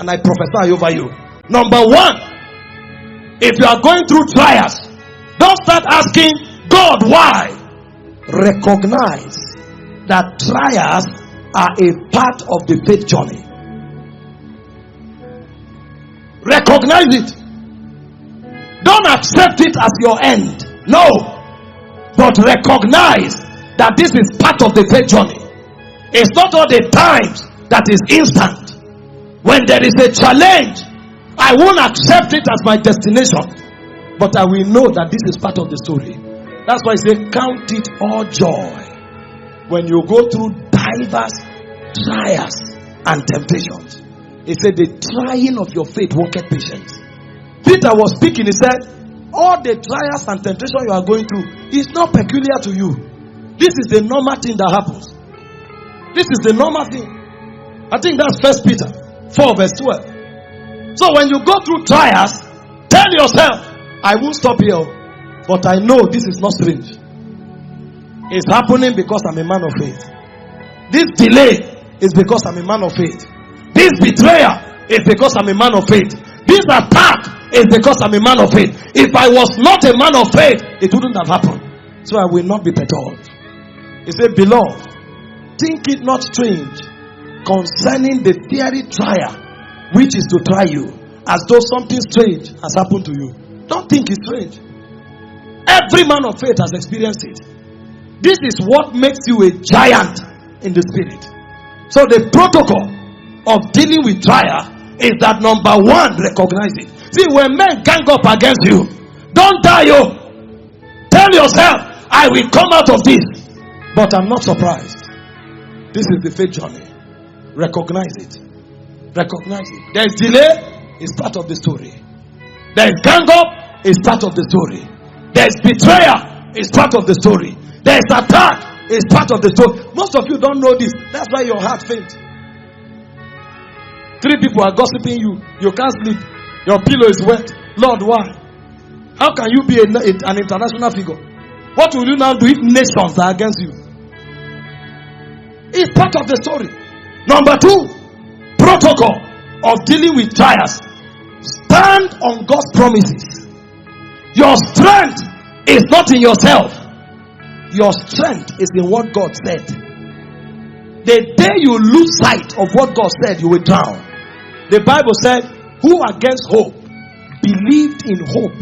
and I prophesy over you. Number one, if you are going through trials, don't start asking God why. Recognize that trials are a part of the faith journey. Recognize it. Don't accept it as your end. No. But recognize that this is part of the faith journey. It's not all the times that is instant. When there is a challenge, I won't accept it as my destination, but I will know that this is part of the story. That's why I say count it all joy when you go through diverse trials and temptations. He said the trying of your faith worketh patience. Peter was speaking. He said all the trials and temptations you are going through is not peculiar to you. This is the normal thing that happens. This is the normal thing. I think that's 1 Peter 4 verse 12. So when you go through trials, tell yourself, I won't stop here, but I know this is not strange. It's happening because I'm a man of faith. This delay is because I'm a man of faith. This betrayal is because I'm a man of faith. This attack is because I'm a man of faith. If I was not a man of faith, it wouldn't have happened. So I will not be perturbed. He said, beloved, think it not strange concerning the fiery trial which is to try you, as though something strange has happened to you. Don't think it's strange. Every man of faith has experienced it. This is what makes you a giant in the spirit. So the protocol of dealing with trial is that number one, recognize it. See, when men gang up against you, don't die, yo. Tell yourself, I will come out of this. But I'm not surprised. This is the faith journey. Recognize it. Recognize it. There's delay, it's part of the story. There's gang up, it's part of the story. There's betrayal, it's part of the story. There's attack, it's part of the story. Most of you don't know this. That's why your heart faints. 3 people are gossiping you. You can't sleep. Your pillow is wet. Lord, why? How can you be an international figure? What will you now do if nations are against you? It's part of the story. Number 2, protocol of dealing with trials. Stand on God's promises. Your strength is not in yourself. Your strength is in what God said. The day you lose sight of what God said, you will drown. The Bible said, who against hope believed in hope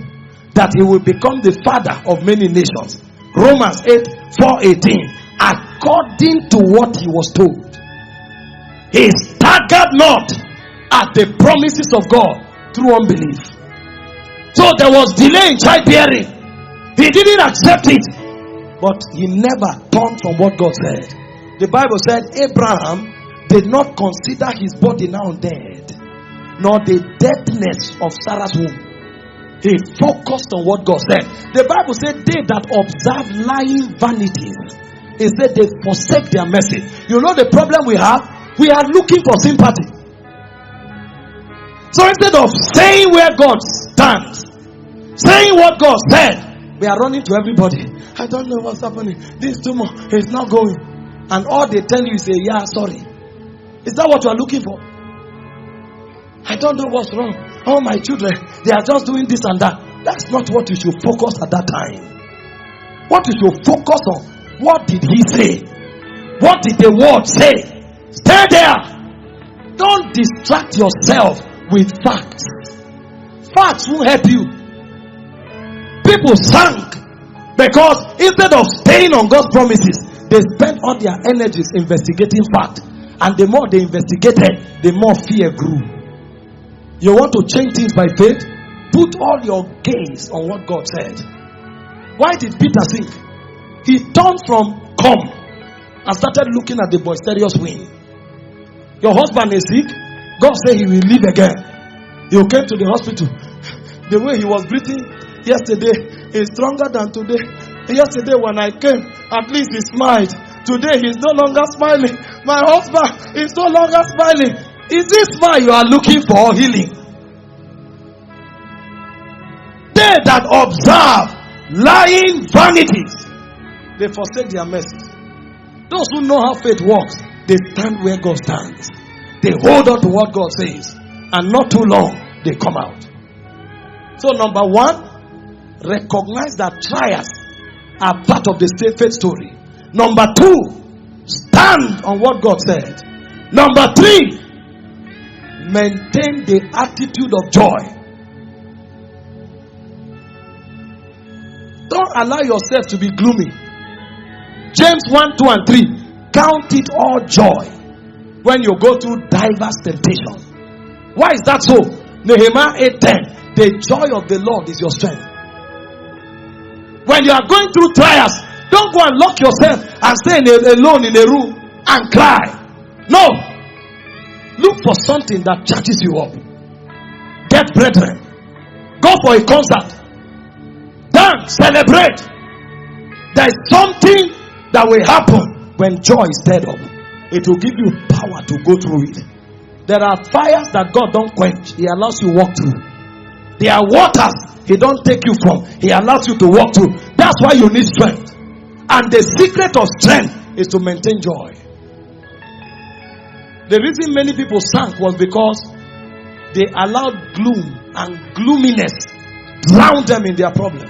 that he will become the father of many nations. Romans 8:4-18. According to what he was told, he staggered not at the promises of God through unbelief. So there was delay in childbearing. He didn't accept it, but he never turned from what God said. The Bible said Abraham did not consider his body now dead, nor the deadness of Sarah's womb. He focused on what God said. The Bible said they that observe lying vanities, it said they forsake their message. You know the problem we have? We are looking for sympathy. So instead of saying where God stands, saying what God said, we are running to everybody. I don't know what's happening. This tumor is not going. And all they tell you is say, yeah, sorry. Is that what you are looking for? I don't know what's wrong. Oh, my children, they are just doing this and that. That's not what you should focus at that time. What you should focus on, what did he say? What did the word say? Stay there. Don't distract yourself with facts. Facts won't help you. People sank because instead of staying on God's promises, they spent all their energies investigating fact. And the more they investigated, the more fear grew. You want to change things by faith? Put all your gaze on what God said. Why did Peter sink? He turned from come and started looking at the boisterous wind. Your husband is sick. God said he will live again. You came to the hospital. The way he was breathing yesterday is stronger than today. Yesterday when I came, at least he smiled. Today he's no longer smiling. My husband is no longer smiling. Is this smile you are looking for healing? They that observe lying vanities, they forsake their message. Those who know how faith works, they stand where God stands. They hold on to what God says. and not too long, they come out. So number one, recognize that trials are part of the faith story. Number two, stand on what God said. Number three, maintain the attitude of joy. Don't allow yourself to be gloomy. James 1, 2 and 3. Count it all joy when you go through diverse temptations. Why is that so? Nehemiah 8:10. The joy of the Lord is your strength. When you are going through trials, don't go and lock yourself and stay alone in a room and cry. No. Look for something that charges you up. Get brethren. Go for a concert. Dance. Celebrate. There is something that will happen when joy is stirred up. It will give you power to go through it. There are fires that God don't quench. He allows you to walk through. There are waters He don't take you from. He allows you to walk through. That's why you need strength. And the secret of strength is to maintain joy. The reason many people sank was because they allowed gloom and gloominess drown them in their problem.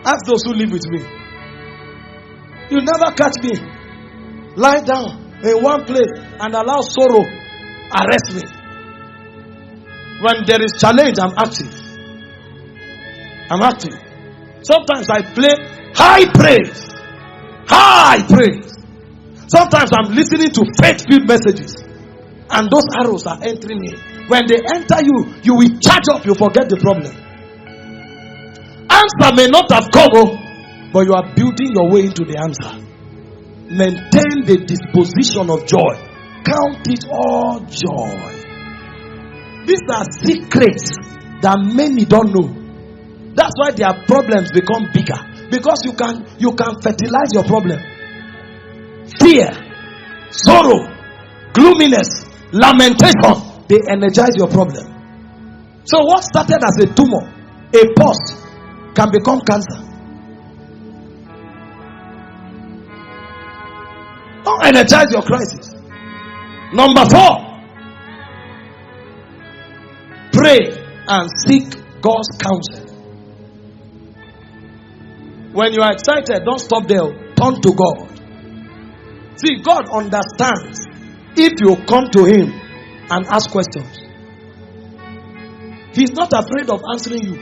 Ask those who live with me. You never catch me lie down in one place and allow sorrow arrest me. When there is challenge, I'm active. I'm active. Sometimes I play high praise. High praise. Sometimes I'm listening to faith-filled messages, and those arrows are entering me. When they enter you, you will charge up. You forget the problem. Answer may not have come, but you are building your way into the answer. Maintain the disposition of joy. Count it all joy. These are secrets that many don't know. That's why their problems become bigger, because you can fertilize your problem. Fear, sorrow, gloominess, lamentation, they energize your problem. So what started as a tumor, a pus, can become cancer. Don't energize your crisis. Number 4, pray and seek God's counsel. When you are excited, don't stop there. Turn to God. See, God understands if you come to Him and ask questions. He's not afraid of answering you.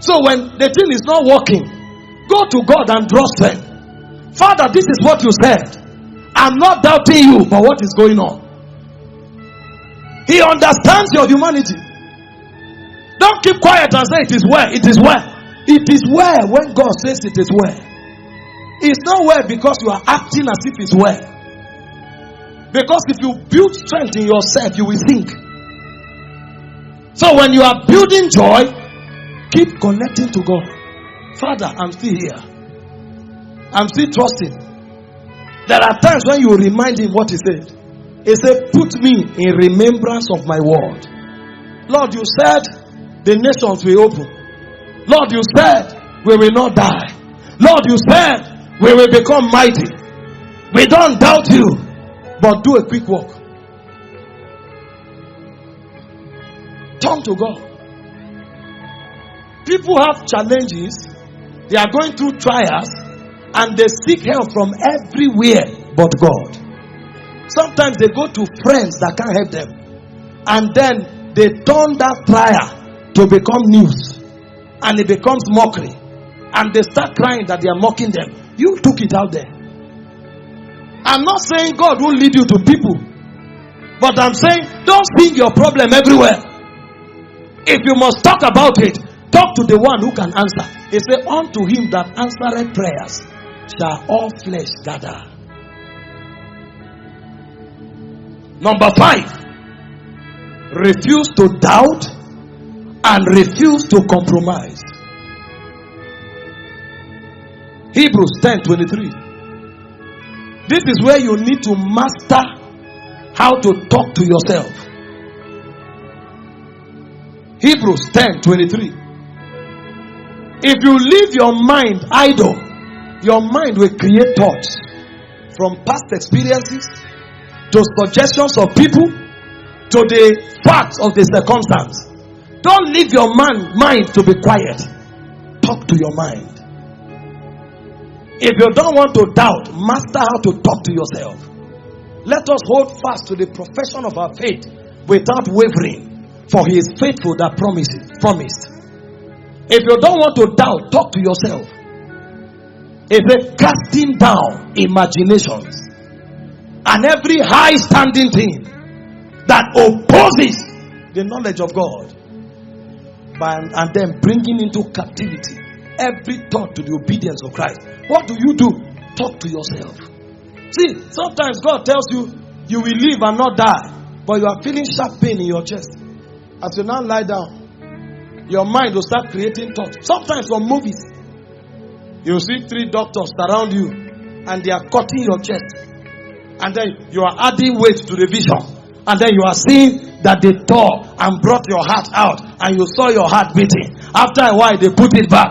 So when the thing is not working, go to God and draw strength. Father, this is what you said. I'm not doubting you, but what is going on? He understands your humanity. Don't keep quiet and say it is well. It is well. It is well when God says it is well. It's not well because you are acting as if it's well. Because if you build strength in yourself, you will sink. So when you are building joy, keep connecting to God. Father, I'm still here. I'm still trusting. There are times when you remind Him what He said. He said, put me in remembrance of my word. Lord, you said the nations will open. Lord, you said we will not die. Lord, you said we will become mighty. We don't doubt you, but do a quick walk. Turn to God. People have challenges. They are going through trials, and they seek help from everywhere but God. Sometimes they go to friends that can't help them, and then they turn that trial to become news, and it becomes mockery, and they start crying that they are mocking them. You took it out there. I'm not saying God won't lead you to people, but I'm saying don't sing your problem everywhere. If you must talk about it, talk to the one who can answer. He said, unto him that answereth prayers shall all flesh gather. Number 5, refuse to doubt and refuse to compromise. Hebrews 10:23. This is where you need to master how to talk to yourself. Hebrews 10:23. If you leave your mind idle, your mind will create thoughts from past experiences to suggestions of people to the facts of the circumstance. Don't leave your mind to be quiet. Talk to your mind. If you don't want to doubt, master how to talk to yourself. Let us hold fast to the profession of our faith without wavering, for he is faithful that promised. If you don't want to doubt, talk to yourself. It's a casting down imaginations and every high standing thing that opposes the knowledge of God, and then bringing into captivity every thought to the obedience of Christ. What do? Talk to yourself. See, sometimes God tells you you will live and not die, but you are feeling sharp pain in your chest. As you now lie down, your mind will start creating thoughts. Sometimes from movies, you see 3 doctors around you and they are cutting your chest, and then you are adding weight to the vision, and then you are seeing that they tore and brought your heart out, and you saw your heart beating. After a while, they put it back.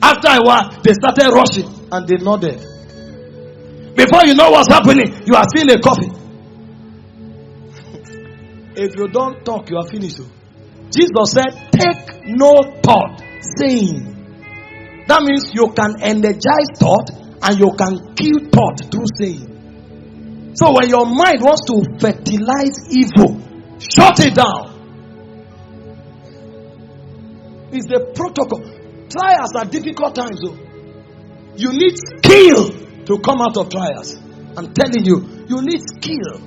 After a while, they started rushing and they nodded. Before you know what's happening, you are seeing a coffin. If you don't talk, you are finished. Jesus said, take no thought, saying. That means you can energize thought and you can kill thought through saying. So when your mind wants to fertilize evil, shut it down. It's the protocol. Trials are difficult times though. You need skill to come out of trials. I'm telling you, you need skill.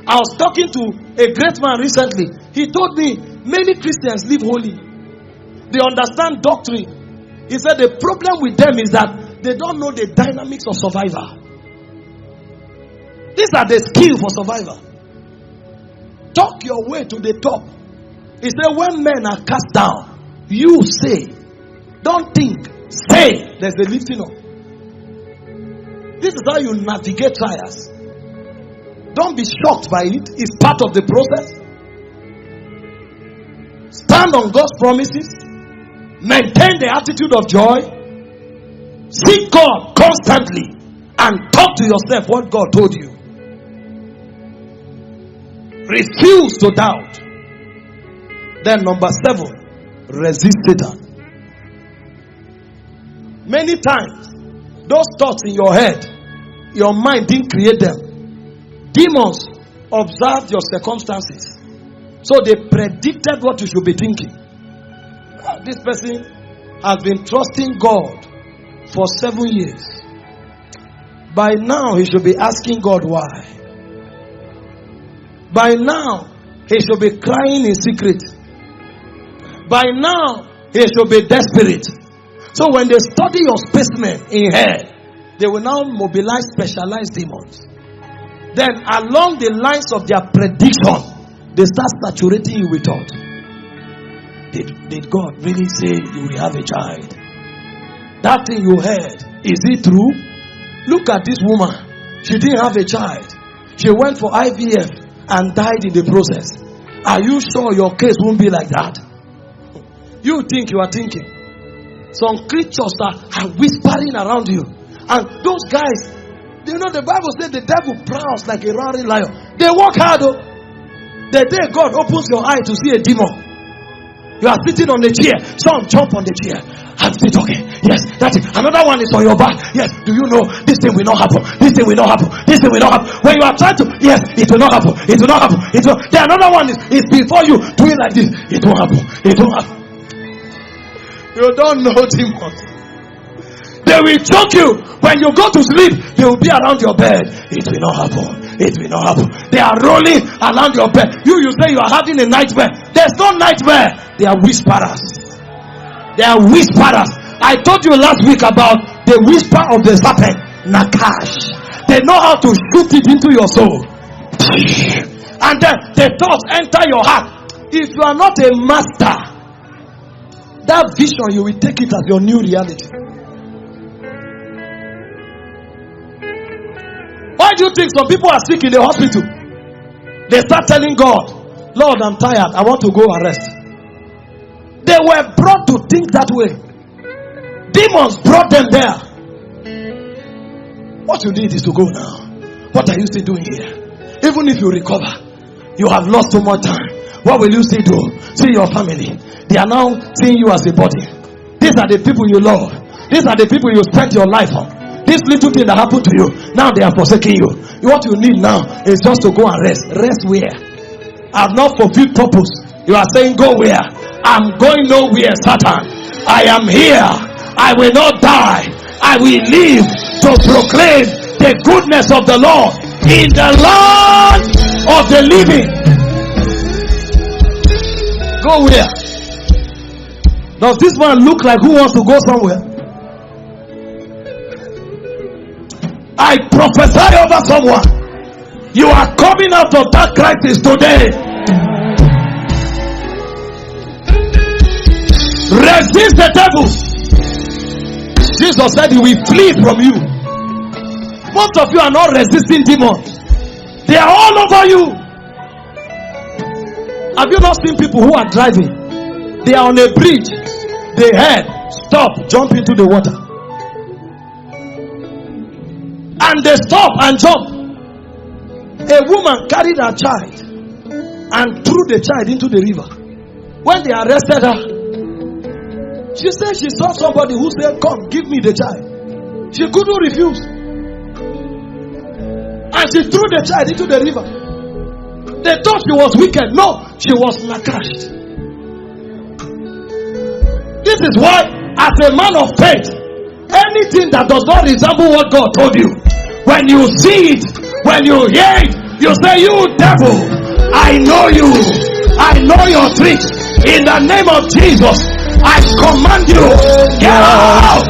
I was talking to a great man recently. He told me many Christians live holy. They understand doctrine. He said the problem with them is that they don't know the dynamics of survival. These are the skills for survival. Talk your way to the top. He said when men are cast down, you say. Don't think. Say. There's a lifting up. This is how you navigate trials. Don't be shocked by it. It's part of the process. Stand on God's promises. Maintain the attitude of joy. Seek God constantly and talk to yourself what God told you. Refuse to doubt. Then number 7, resist Satan. Many times, those thoughts in your head, your mind didn't create them. Demons observed your circumstances. So they predicted what you should be thinking. This person has been trusting God for 7 years. By now, he should be asking God why. By now, he should be crying in secret. By now, he should be desperate. So when they study your specimen in head, they will now mobilize specialized demons. Then along the lines of their prediction, they start saturating you with thought. Did God really say you will have a child? That thing you heard, is it true? Look at this woman. She didn't have a child. She went for IVF and died in the process. Are you sure your case won't be like that? You think you are thinking. Some creatures are whispering around you. And those guys, you know the Bible says the devil prowls like a roaring lion. They work hard though. The day God opens your eye to see a demon, you are sitting on the chair. Some jump on the chair. I'm still talking. Yes, that's it. Another one is on your back. Yes, do you know this thing will not happen? This thing will not happen. This thing will not happen. When you are trying to, yes, it will not happen. It will not happen. It will. Then another one is before you doing like this. It won't happen. It won't happen. You don't know demons. They will choke you. When you go to sleep, they will be around your bed. It will not happen. It will not happen. They are rolling around your bed. You say you are having a nightmare. There's no nightmare. They are whisperers. They are whisperers. I told you last week about the whisper of the serpent, Nakash. They know how to shoot it into your soul. And then the thoughts enter your heart. If you are not a master, that vision, you will take it as your new reality. Why do you think some people are sick in the hospital? They start telling God, Lord, I'm tired. I want to go and rest. They were brought to think that way. Demons brought them there. What you need is to go now. What are you still doing here? Even if you recover, You have lost too much time. What will you still do? See your family. They are now seeing you as a body. These are the people you love. These are the people you spent your life on. This little thing that happened to you, now they are forsaking you. What you need now is just to go and rest. Rest where? I have not fulfilled purpose. You are saying go where? I'm going nowhere, Satan. I am here. I will not die. I will live to proclaim the goodness of the Lord in the land of the living. Go where? Does this man look like who wants to go somewhere? I prophesy over someone. You are coming out of that crisis today. Resist the devil. Jesus said he will flee from you. Most of you are not resisting demons. They are all over you. Have you not seen people who are driving? They are on a bridge. They head, stop, jump into the water. And they stop and jump. A woman carried her child and threw the child into the river. When they arrested her, she said she saw somebody who said, come, give me the child. She couldn't refuse. And she threw the child into the river. They thought she was wicked. No, she was nakashed. This is why, as a man of faith, anything that does not resemble what God told you, when you see it, when you hear it, you say, you devil, I know you. I know your tricks. In the name of Jesus, I command you, get out.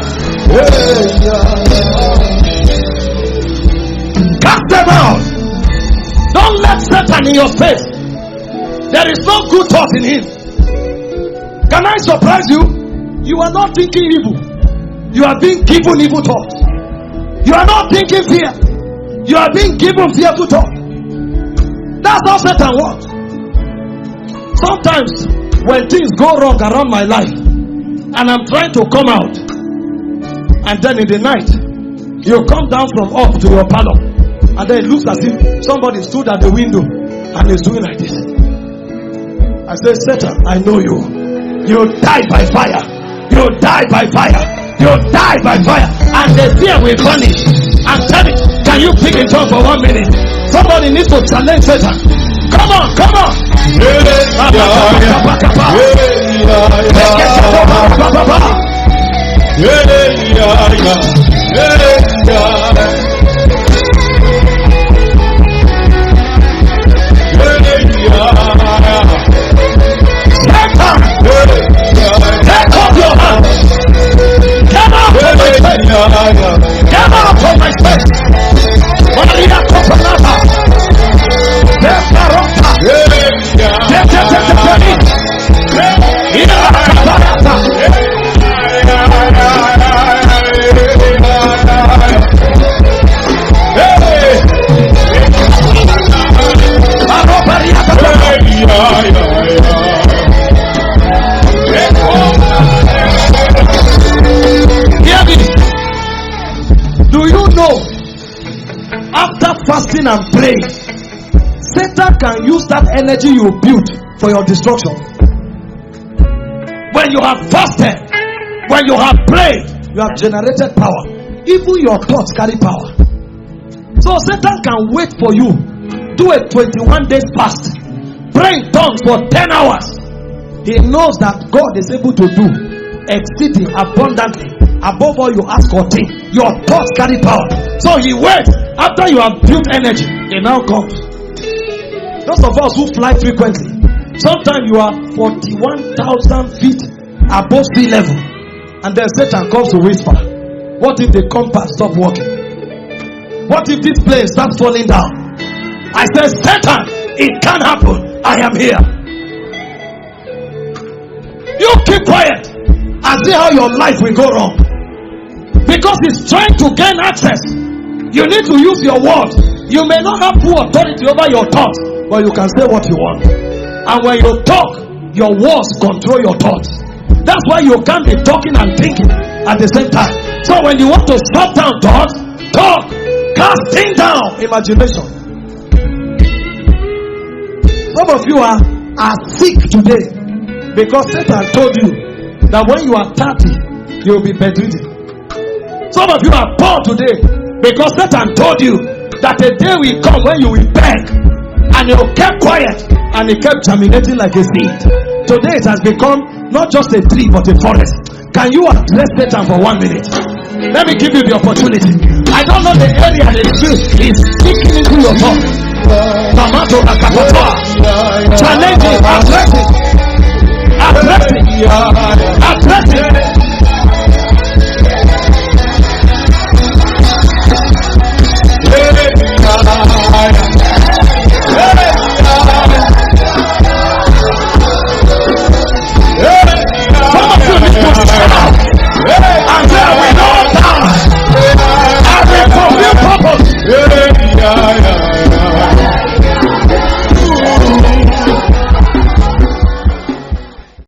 Cast them out. Don't let Satan in your space. There is no good thought in him. Can I surprise you? You are not thinking evil. You are being given evil thoughts. You are not thinking fear. You are being given fearful thoughts. That's how Satan works. Sometimes when things go wrong around my life and I'm trying to come out, and then in the night you come down from up to your parlor, and then it looks as if somebody stood at the window and is doing like this. I say, Satan, I know you. You die by fire. You die by fire. You die by fire. And the fear will vanish. I'm telling you, can you pick it up for 1 minute? Somebody needs to challenge Satan. Come on, come on. Take off your hands. Get out of my face. Get out of my face. Maria Copanata. Desperota. Do you know, after fasting and praying, Satan can use that energy you built for your destruction. When you have fasted, when you have prayed, you have generated power. Even your thoughts carry power. So Satan can wait for you. Do a 21 days fast. Pray in tongues for 10 hours. He knows that God is able to do exceeding abundantly above all you ask or think. Your thoughts carry power. So he waits. After you have built energy, it now comes. Those of us who fly frequently, sometimes you are 41,000 feet above sea level, and then Satan comes to whisper, what if the compass stop working? What if this plane starts falling down? I said, Satan, it can't happen. I am here. You keep quiet and see how your life will go wrong. Because it's trying to gain access. You need to use your words. You may not have full authority over your thoughts, but you can say what you want. And when you talk, your words control your thoughts. That's why you can't be talking and thinking at the same time. So when you want to shut down thoughts, talk. Casting down imagination. Some of you are sick today because Satan told you that when you are 30, you will be bedridden. Some of you are poor today because Satan told you that a day will come when you will beg, and you kept quiet and it kept germinating like a seed. Today it has become not just a tree but a forest. Can you address Satan for 1 minute? Let me give you the opportunity. I don't know the area the spirit is speaking into your thought. Challenge it, address it. Address it. Address it.